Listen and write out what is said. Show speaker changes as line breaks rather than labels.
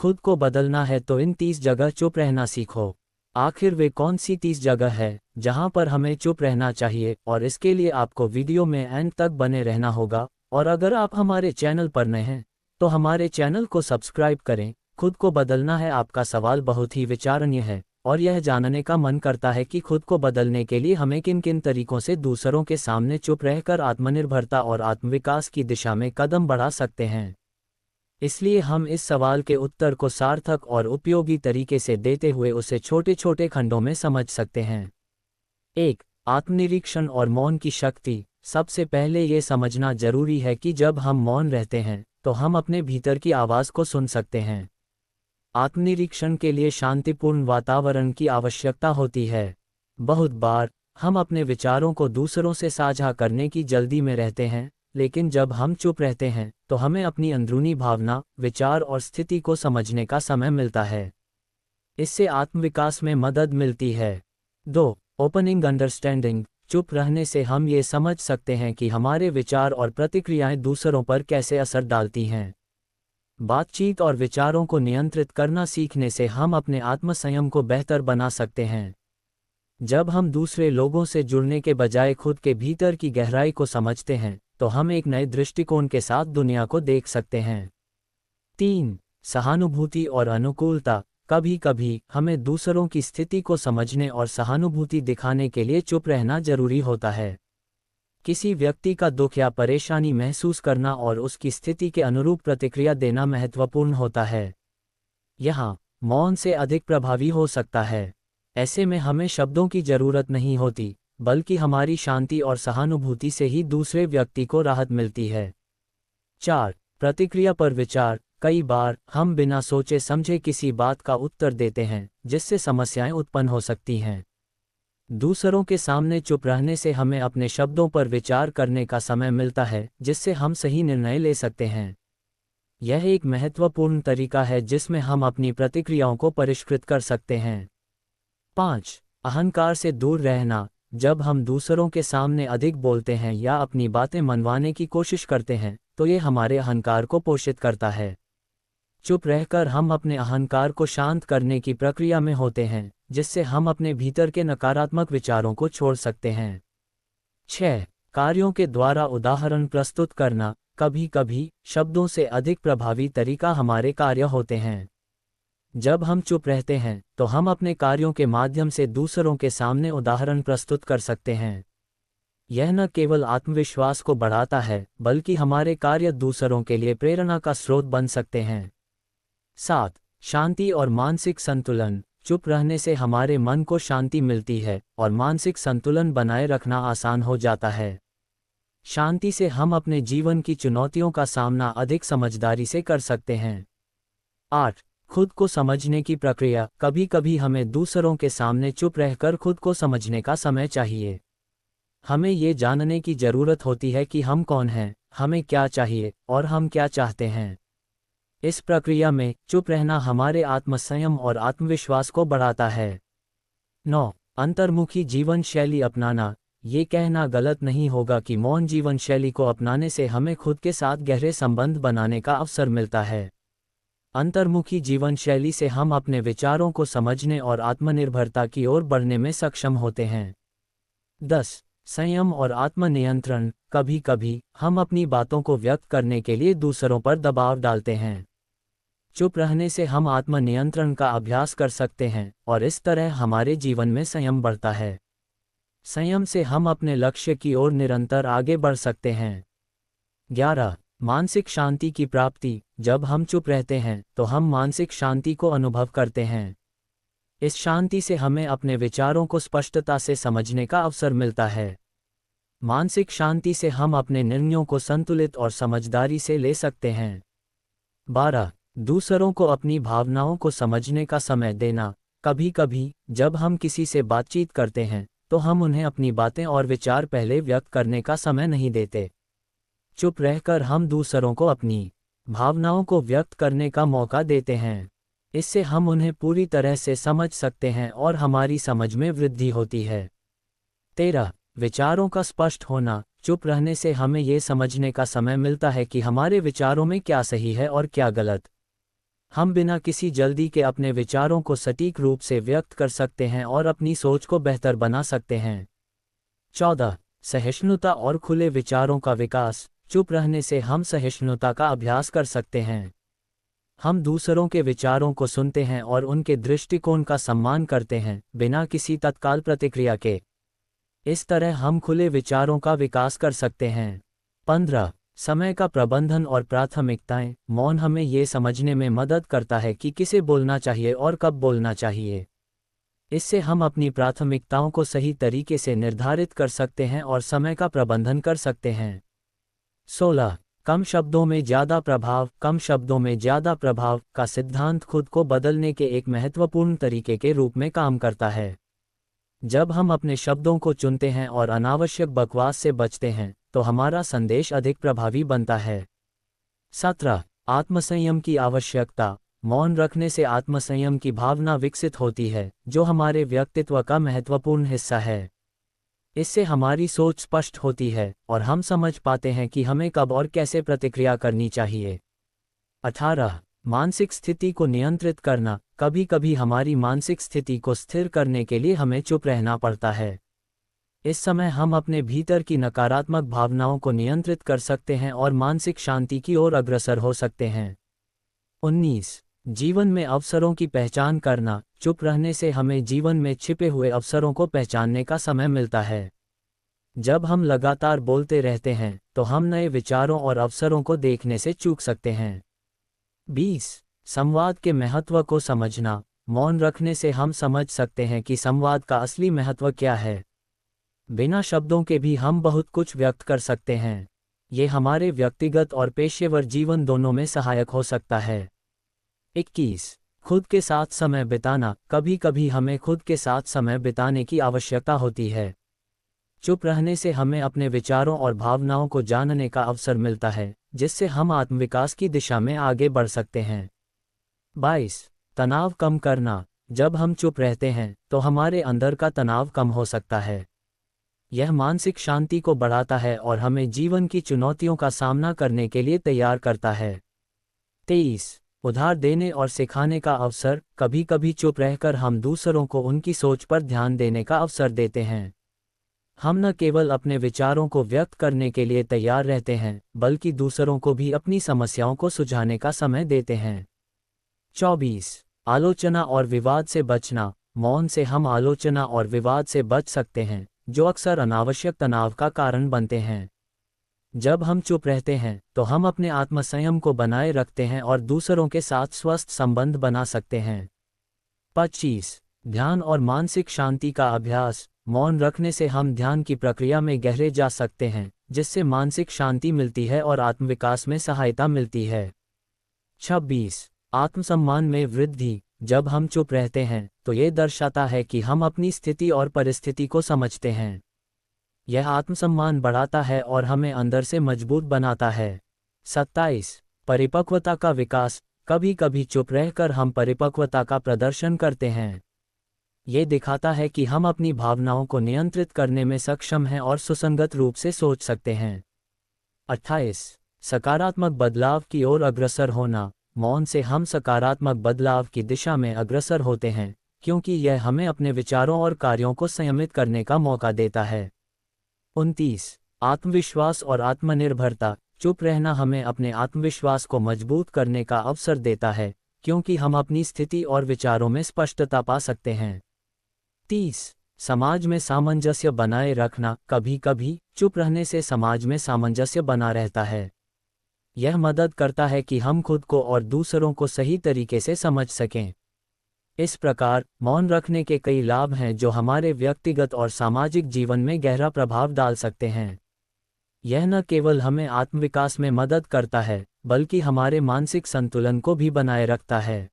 खुद को बदलना है तो इन 30 जगह चुप रहना सीखो। आखिर वे कौन सी 30 जगह है जहां पर हमें चुप रहना चाहिए, और इसके लिए आपको वीडियो में एंड तक बने रहना होगा। और अगर आप हमारे चैनल पर नए हैं तो हमारे चैनल को सब्सक्राइब करें। खुद को बदलना है, आपका सवाल बहुत ही विचारणीय है और यह जानने का मन करता है कि खुद को बदलने के लिए हमें किन किन तरीकों से दूसरों के सामने चुप रहकर आत्मनिर्भरता और आत्मविकास की दिशा में कदम बढ़ा सकते हैं। इसलिए हम इस सवाल के उत्तर को सार्थक और उपयोगी तरीके से देते हुए उसे छोटे छोटे खंडों में समझ सकते हैं। 1. आत्मनिरीक्षण और मौन की शक्ति। सबसे पहले ये समझना जरूरी है कि जब हम मौन रहते हैं तो हम अपने भीतर की आवाज़ को सुन सकते हैं। आत्मनिरीक्षण के लिए शांतिपूर्ण वातावरण की आवश्यकता होती है। बहुत बार हम अपने विचारों को दूसरों से साझा करने की जल्दी में रहते हैं, लेकिन जब हम चुप रहते हैं तो हमें अपनी अंदरूनी भावना, विचार और स्थिति को समझने का समय मिलता है। इससे आत्मविकास में मदद मिलती है। 2. Opening understanding. चुप रहने से हम ये समझ सकते हैं कि हमारे विचार और प्रतिक्रियाएं दूसरों पर कैसे असर डालती हैं। बातचीत और विचारों को नियंत्रित करना सीखने से हम अपने आत्मसंयम को बेहतर बना सकते हैं। जब हम दूसरे लोगों से जुड़ने के बजाय खुद के भीतर की गहराई को समझते हैं तो हम एक नए दृष्टिकोण के साथ दुनिया को देख सकते हैं। 3. सहानुभूति और अनुकूलता। कभी कभी हमें दूसरों की स्थिति को समझने और सहानुभूति दिखाने के लिए चुप रहना जरूरी होता है। किसी व्यक्ति का दुख या परेशानी महसूस करना और उसकी स्थिति के अनुरूप प्रतिक्रिया देना महत्वपूर्ण होता है। यहाँ मौन से अधिक प्रभावी हो सकता है। ऐसे में हमें शब्दों की जरूरत नहीं होती, बल्कि हमारी शांति और सहानुभूति से ही दूसरे व्यक्ति को राहत मिलती है। 4. प्रतिक्रिया पर विचार। कई बार हम बिना सोचे समझे किसी बात का उत्तर देते हैं, जिससे समस्याएं उत्पन्न हो सकती हैं। दूसरों के सामने चुप रहने से हमें अपने शब्दों पर विचार करने का समय मिलता है, जिससे हम सही निर्णय ले सकते हैं। यह एक महत्वपूर्ण तरीका है जिसमें हम अपनी प्रतिक्रियाओं को परिष्कृत कर सकते हैं। 5. अहंकार से दूर रहना। जब हम दूसरों के सामने अधिक बोलते हैं या अपनी बातें मनवाने की कोशिश करते हैं तो ये हमारे अहंकार को पोषित करता है। चुप रहकर हम अपने अहंकार को शांत करने की प्रक्रिया में होते हैं, जिससे हम अपने भीतर के नकारात्मक विचारों को छोड़ सकते हैं। 6. कार्यों के द्वारा उदाहरण प्रस्तुत करना। कभी कभी शब्दों से अधिक प्रभावी तरीका हमारे कार्य होते हैं। जब हम चुप रहते हैं तो हम अपने कार्यों के माध्यम से दूसरों के सामने उदाहरण प्रस्तुत कर सकते हैं। यह न केवल आत्मविश्वास को बढ़ाता है, बल्कि हमारे कार्य दूसरों के लिए प्रेरणा का स्रोत बन सकते हैं। 7. शांति और मानसिक संतुलन। चुप रहने से हमारे मन को शांति मिलती है और मानसिक संतुलन बनाए रखना आसान हो जाता है। शांति से हम अपने जीवन की चुनौतियों का सामना अधिक समझदारी से कर सकते हैं। 8. खुद को समझने की प्रक्रिया। कभी कभी हमें दूसरों के सामने चुप रहकर खुद को समझने का समय चाहिए। हमें ये जानने की जरूरत होती है कि हम कौन हैं, हमें क्या चाहिए और हम क्या चाहते हैं। इस प्रक्रिया में चुप रहना हमारे आत्मसंयम और आत्मविश्वास को बढ़ाता है। 9. अंतर्मुखी जीवन शैली अपनाना। ये कहना गलत नहीं होगा कि मौन जीवन शैली को अपनाने से हमें खुद के साथ गहरे संबंध बनाने का अवसर मिलता है। अंतर्मुखी जीवन शैली से हम अपने विचारों को समझने और आत्मनिर्भरता की ओर बढ़ने में सक्षम होते हैं। 10. संयम और आत्मनियंत्रण। कभी कभी हम अपनी बातों को व्यक्त करने के लिए दूसरों पर दबाव डालते हैं। चुप रहने से हम आत्मनियंत्रण का अभ्यास कर सकते हैं और इस तरह हमारे जीवन में संयम बढ़ता है। संयम से हम अपने लक्ष्य की ओर निरंतर आगे बढ़ सकते हैं। 11. मानसिक शांति की प्राप्ति। जब हम चुप रहते हैं तो हम मानसिक शांति को अनुभव करते हैं। इस शांति से हमें अपने विचारों को स्पष्टता से समझने का अवसर मिलता है। मानसिक शांति से हम अपने निर्णयों को संतुलित और समझदारी से ले सकते हैं। 12. दूसरों को अपनी भावनाओं को समझने का समय देना। कभी कभी जब हम किसी से बातचीत करते हैं तो हम उन्हें अपनी बातें और विचार पहले व्यक्त करने का समय नहीं देते। चुप रहकर हम दूसरों को अपनी भावनाओं को व्यक्त करने का मौका देते हैं। इससे हम उन्हें पूरी तरह से समझ सकते हैं और हमारी समझ में वृद्धि होती है। 13. विचारों का स्पष्ट होना। चुप रहने से हमें ये समझने का समय मिलता है कि हमारे विचारों में क्या सही है और क्या गलत। हम बिना किसी जल्दी के अपने विचारों को सटीक रूप से व्यक्त कर सकते हैं और अपनी सोच को बेहतर बना सकते हैं। 14. सहिष्णुता और खुले विचारों का विकास। चुप रहने से हम सहिष्णुता का अभ्यास कर सकते हैं। हम दूसरों के विचारों को सुनते हैं और उनके दृष्टिकोण का सम्मान करते हैं, बिना किसी तत्काल प्रतिक्रिया के। इस तरह हम खुले विचारों का विकास कर सकते हैं। 15. समय का प्रबंधन और प्राथमिकताएं। मौन हमें ये समझने में मदद करता है कि किसे बोलना चाहिए और कब बोलना चाहिए। इससे हम अपनी प्राथमिकताओं को सही तरीके से निर्धारित कर सकते हैं और समय का प्रबंधन कर सकते हैं। 16. कम शब्दों में ज़्यादा प्रभाव। कम शब्दों में ज़्यादा प्रभाव का सिद्धांत खुद को बदलने के एक महत्वपूर्ण तरीके के रूप में काम करता है। जब हम अपने शब्दों को चुनते हैं और अनावश्यक बकवास से बचते हैं, तो हमारा संदेश अधिक प्रभावी बनता है। 17. आत्मसंयम की आवश्यकता। मौन रखने से आत्मसंयम की भावना विकसित होती है, जो हमारे व्यक्तित्व का महत्वपूर्ण हिस्सा है। इससे हमारी सोच स्पष्ट होती है और हम समझ पाते हैं कि हमें कब और कैसे प्रतिक्रिया करनी चाहिए। 18. मानसिक स्थिति को नियंत्रित करना। कभी कभी हमारी मानसिक स्थिति को स्थिर करने के लिए हमें चुप रहना पड़ता है। इस समय हम अपने भीतर की नकारात्मक भावनाओं को नियंत्रित कर सकते हैं और मानसिक शांति की ओर अग्रसर हो सकते हैं। 19. जीवन में अवसरों की पहचान करना। चुप रहने से हमें जीवन में छिपे हुए अवसरों को पहचानने का समय मिलता है। जब हम लगातार बोलते रहते हैं, तो हम नए विचारों और अवसरों को देखने से चूक सकते हैं। 20. संवाद के महत्व को समझना। मौन रखने से हम समझ सकते हैं कि संवाद का असली महत्व क्या है। बिना शब्दों के भी हम बहुत कुछ व्यक्त कर सकते हैं। ये हमारे व्यक्तिगत और पेशेवर जीवन दोनों में सहायक हो सकता है। 21. खुद के साथ समय बिताना। कभी कभी हमें खुद के साथ समय बिताने की आवश्यकता होती है। चुप रहने से हमें अपने विचारों और भावनाओं को जानने का अवसर मिलता है, जिससे हम आत्मविकास की दिशा में आगे बढ़ सकते हैं। 22. तनाव कम करना। जब हम चुप रहते हैं, तो हमारे अंदर का तनाव कम हो सकता है। यह मानसिक शांति को बढ़ाता है और हमें जीवन की चुनौतियों का सामना करने के लिए तैयार करता है। 23. उधार देने और सिखाने का अवसर। कभी कभी चुप रहकर हम दूसरों को उनकी सोच पर ध्यान देने का अवसर देते हैं। हम न केवल अपने विचारों को व्यक्त करने के लिए तैयार रहते हैं, बल्कि दूसरों को भी अपनी समस्याओं को सुलझाने का समय देते हैं। 24. आलोचना और विवाद से बचना। मौन से हम आलोचना और विवाद से बच सकते हैं, जो अक्सर अनावश्यक तनाव का कारण बनते हैं। जब हम चुप रहते हैं, तो हम अपने आत्मसंयम को बनाए रखते हैं और दूसरों के साथ स्वस्थ संबंध बना सकते हैं। 25. ध्यान और मानसिक शांति का अभ्यास। मौन रखने से हम ध्यान की प्रक्रिया में गहरे जा सकते हैं, जिससे मानसिक शांति मिलती है और आत्मविकास में सहायता मिलती है। 26. आत्मसम्मान में वृद्धि। जब हम चुप रहते हैं, तो ये दर्शाता है कि हम अपनी स्थिति और परिस्थिति को समझते हैं। यह आत्मसम्मान बढ़ाता है और हमें अंदर से मजबूत बनाता है। 27. परिपक्वता का विकास। कभी कभी चुप रहकर हम परिपक्वता का प्रदर्शन करते हैं। ये दिखाता है कि हम अपनी भावनाओं को नियंत्रित करने में सक्षम हैं और सुसंगत रूप से सोच सकते हैं। 28. सकारात्मक बदलाव की ओर अग्रसर होना। मौन से हम सकारात्मक बदलाव की दिशा में अग्रसर होते हैं, क्योंकि यह हमें अपने विचारों और कार्यों को संयमित करने का मौका देता है। 29. आत्मविश्वास और आत्मनिर्भरता। चुप रहना हमें अपने आत्मविश्वास को मजबूत करने का अवसर देता है, क्योंकि हम अपनी स्थिति और विचारों में स्पष्टता पा सकते हैं। 30. समाज में सामंजस्य बनाए रखना। कभी कभी चुप रहने से समाज में सामंजस्य बना रहता है। यह मदद करता है कि हम खुद को और दूसरों को सही तरीके से समझ सकें। इस प्रकार मौन रखने के कई लाभ हैं जो हमारे व्यक्तिगत और सामाजिक जीवन में गहरा प्रभाव डाल सकते हैं। यह न केवल हमें आत्मविकास में मदद करता है, बल्कि हमारे मानसिक संतुलन को भी बनाए रखता है।